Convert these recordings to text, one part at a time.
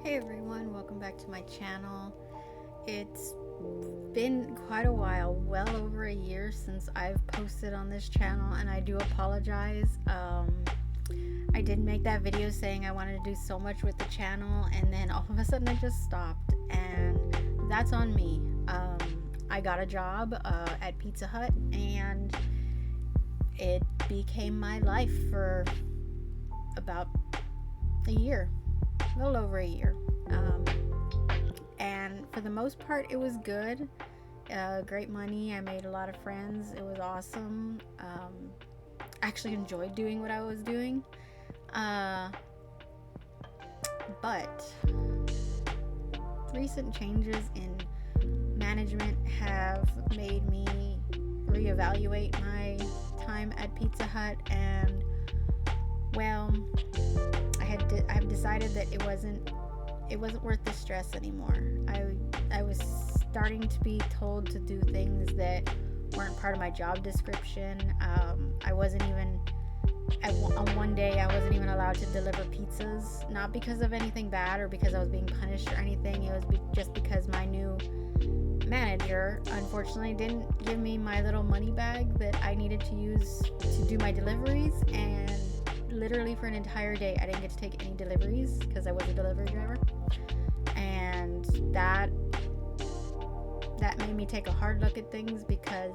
Hey everyone, welcome back to my channel. It's been quite a while, well over a year since I've posted on this channel, and I do apologize. I did make that video saying I wanted to do so much with the channel, and then all of a sudden I just stopped, and that's on me. I got a job at Pizza Hut, and it became my life for about a year. A little over a year. And for the most part, it was good. Great money. I made a lot of friends. It was awesome. Actually enjoyed doing what I was doing. But recent changes in management have made me reevaluate my time at Pizza Hut, and well, I've decided that it wasn't worth the stress anymore. I was starting to be told to do things that weren't part of my job description. I wasn't even on one day I wasn't even allowed to deliver pizzas, not because of anything bad or because I was being punished or anything. It was just because my new manager unfortunately didn't give me my little money bag that I needed to use to do my deliveries, and literally for an entire day I didn't get to take any deliveries because I was a delivery driver, and that made me take a hard look at things, because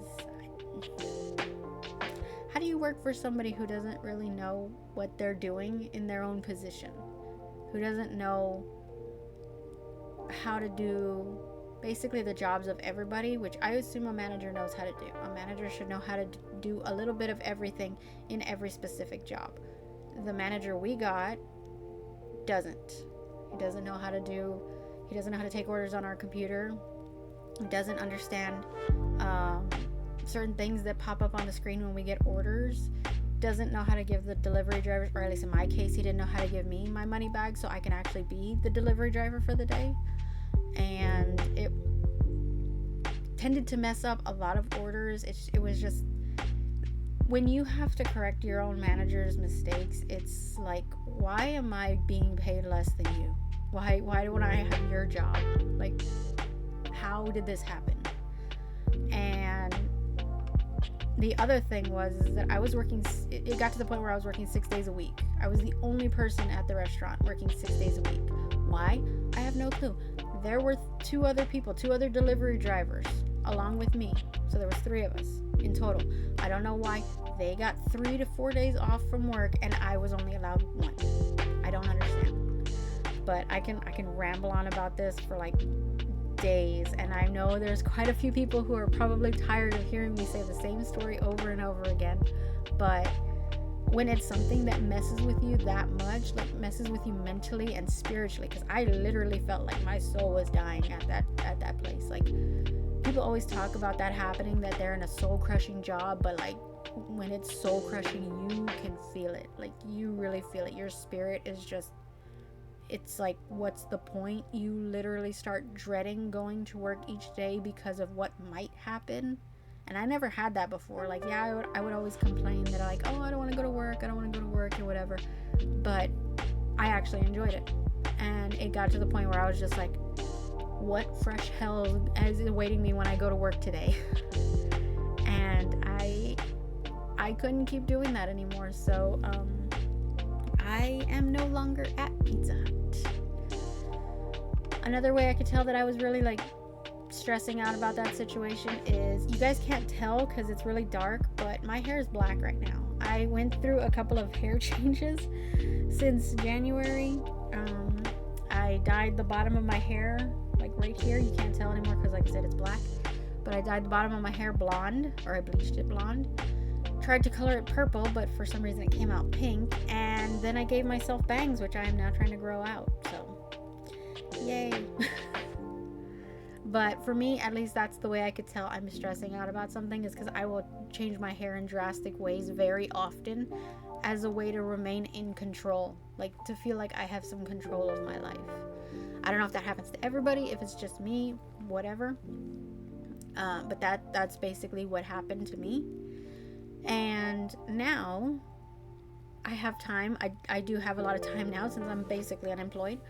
how do you work for somebody who doesn't really know what they're doing in their own position, who doesn't know how to do basically the jobs of everybody, which I assume a manager knows how to do. A manager should know how to do a little bit of everything in every specific job. The manager we got doesn't. He doesn't know how to take orders on our computer. He doesn't understand certain things that pop up on the screen when we get orders. Doesn't know how to give the delivery drivers, or at least in my case, he didn't know how to give me my money bag so I can actually be the delivery driver for the day. And it tended to mess up a lot of orders. It was just, when you have to correct your own manager's mistakes, it's like, why am I being paid less than you? Why don't I have your job? Like, how did this happen? And the other thing was that I was working, it got to the point where I was working 6 days a week. I was the only person at the restaurant working 6 days a week. Why? I have no clue. There were two other delivery drivers along with me. So there was 3 of us in total. I don't know why they got 3 to 4 days off from work and I was only allowed 1. I don't understand. But I can ramble on about this for like days, and I know there's quite a few people who are probably tired of hearing me say the same story over and over again. But when it's something that messes with you that much, like messes with you mentally and spiritually, because I literally felt like my soul was dying at that place. Like, people always talk about that happening, that they're in a soul-crushing job, but like when it's soul-crushing, you can feel it. Like, you really feel it. Your spirit is just, it's like, what's the point? You literally start dreading going to work each day because of what might happen. And I never had that before. Like, yeah, I would always complain that I don't want to go to work, and whatever. But I actually enjoyed it. And it got to the point where I was just like, what fresh hell is awaiting me when I go to work today? And I couldn't keep doing that anymore. So I am no longer at Pizza Hut. Another way I could tell that I was really like stressing out about that situation is, you guys can't tell because it's really dark, but my hair is black right now. I went through a couple of hair changes since January. I dyed the bottom of my hair, like right here. You can't tell anymore because, like I said, it's black. But I dyed the bottom of my hair blonde, or I bleached it blonde. Tried to color it purple, but for some reason it came out pink. And then I gave myself bangs, which I am now trying to grow out. So, yay. But for me, at least, that's the way I could tell I'm stressing out about something, is because I will change my hair in drastic ways very often as a way to remain in control, like to feel like I have some control of my life. I don't know if that happens to everybody, if it's just me, whatever. But that's basically what happened to me. And now I have time. I do have a lot of time now since I'm basically unemployed.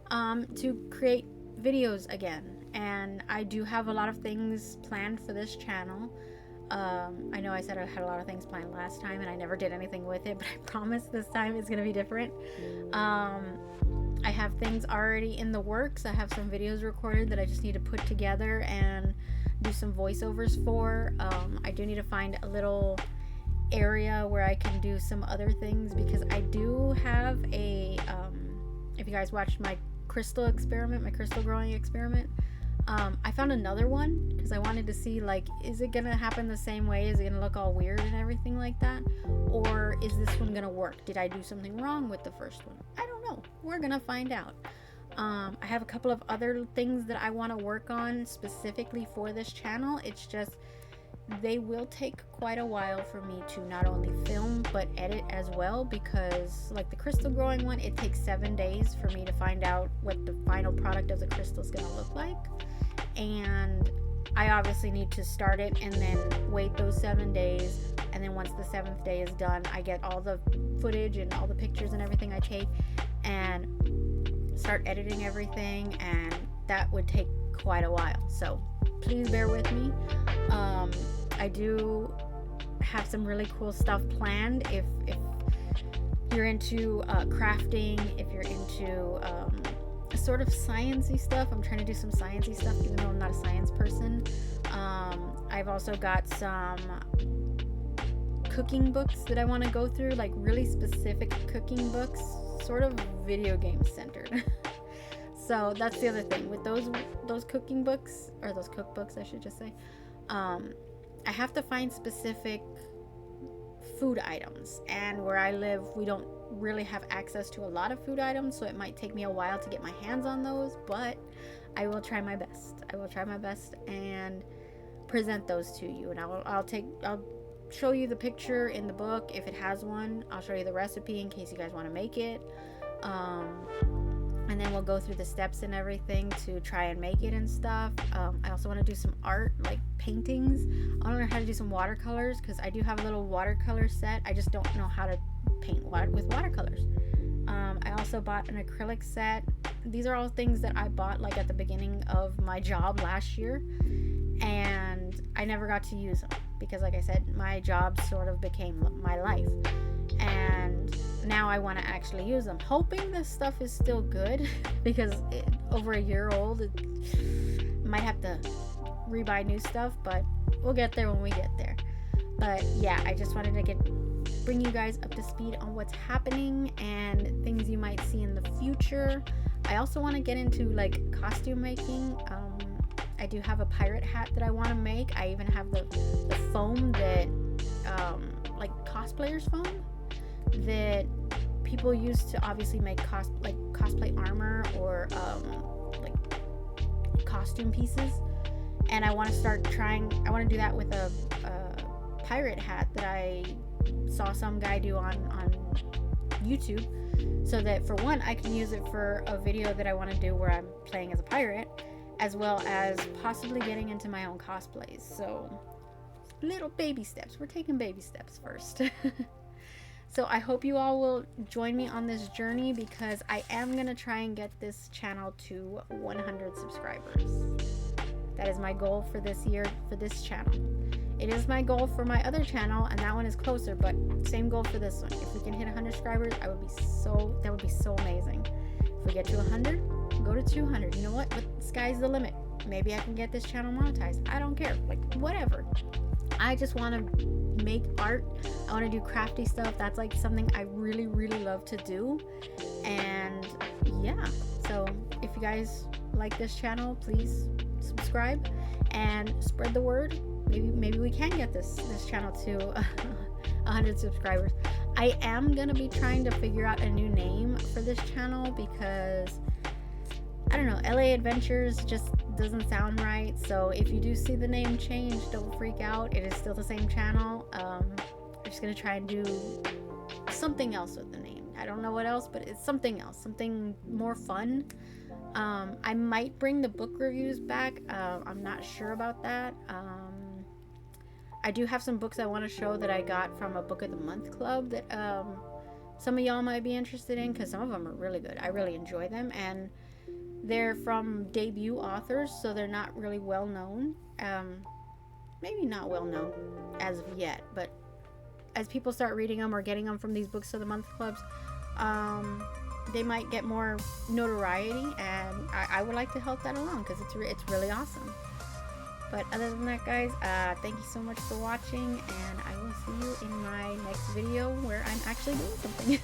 to create videos again. And I do have a lot of things planned for this channel. I know I said I had a lot of things planned last time and I never did anything with it, but I promise this time it's gonna be different. I have things already in the works. I have some videos recorded that I just need to put together and do some voiceovers for. I do need to find a little area where I can do some other things, because I do have a if you guys watched my crystal experiment, my crystal growing experiment, I found another one because I wanted to see, like, is it gonna happen the same way? Is it gonna look all weird and everything like that? Or is this one gonna work? Did I do something wrong with the first one? I don't know. We're gonna find out. I have a couple of other things that I want to work on specifically for this channel. It's just they will take quite a while for me to not only film but edit as well, because like the crystal growing one, it takes 7 days for me to find out what the final product of the crystal is going to look like. And I obviously need to start it and then wait those 7 days, and then once the 7th day is done, I get all the footage and all the pictures and everything I take and start editing everything, and that would take quite a while. So please bear with me. I do have some really cool stuff planned. If you're into crafting, if you're into sort of sciencey stuff, I'm trying to do some sciencey stuff even though I'm not a science person. I've also got some cooking books that I want to go through, like really specific cooking books, sort of video game centered. So that's the other thing with those cooking books, or those cookbooks I should just say. I have to find specific food items, and where I live we don't really have access to a lot of food items, so it might take me a while to get my hands on those, but I will try my best. I will try my best and present those to you, and I'll show you the picture in the book if it has one. I'll show you the recipe in case you guys want to make it. And then we'll go through the steps and everything to try and make it and stuff. I also want to do some art, like paintings. I want to learn how to do some watercolors, because I do have a little watercolor set. I just don't know how to paint with watercolors. I also bought an acrylic set. These are all things that I bought like at the beginning of my job last year, and I never got to use them because, like I said, my job sort of became my life. And now I want to actually use them, hoping this stuff is still good because over a year old, might have to rebuy new stuff, but we'll get there when we get there. But yeah, I just wanted to bring you guys up to speed on what's happening and things you might see in the future. I also want to get into like costume making. I do have a pirate hat that I want to make. I even have the foam that like cosplayers foam that people use to obviously make cosplay armor or like costume pieces, and I want to do that with a pirate hat that I saw some guy do on YouTube, so that for one I can use it for a video that I want to do where I'm playing as a pirate, as well as possibly getting into my own cosplays. So little baby steps. We're taking baby steps first. So I hope you all will join me on this journey, because I am going to try and get this channel to 100 subscribers. That is my goal for this year, for this channel. It is my goal for my other channel, and that one is closer, but same goal for this one. If we can hit 100 subscribers, that would be so amazing. If we get to 100, go to 200. You know what? But the sky's the limit. Maybe I can get this channel monetized. I don't care. Like, whatever. I just want to make art. I want to do crafty stuff. That's like something I really, really love to do. And yeah, so if you guys like this channel, please subscribe and spread the word. Maybe we can get this channel to 100 subscribers. I am gonna be trying to figure out a new name for this channel, because I don't know, LA Adventures just doesn't sound right. So if you do see the name change, don't freak out. It is still the same channel. I'm just gonna try and do something else with the name. I don't know what else, but it's something else, something more fun. I might bring the book reviews back. I'm not sure about that. I do have some books I want to show that I got from a Book of the Month club that some of y'all might be interested in, because some of them are really good. I really enjoy them, and they're from debut authors, so they're not really well known. Maybe not well known as of yet, but as people start reading them or getting them from these books of the month clubs, they might get more notoriety, and I would like to help that along because it's really awesome. But other than that, guys, thank you so much for watching, and I will see you in my next video where I'm actually doing something.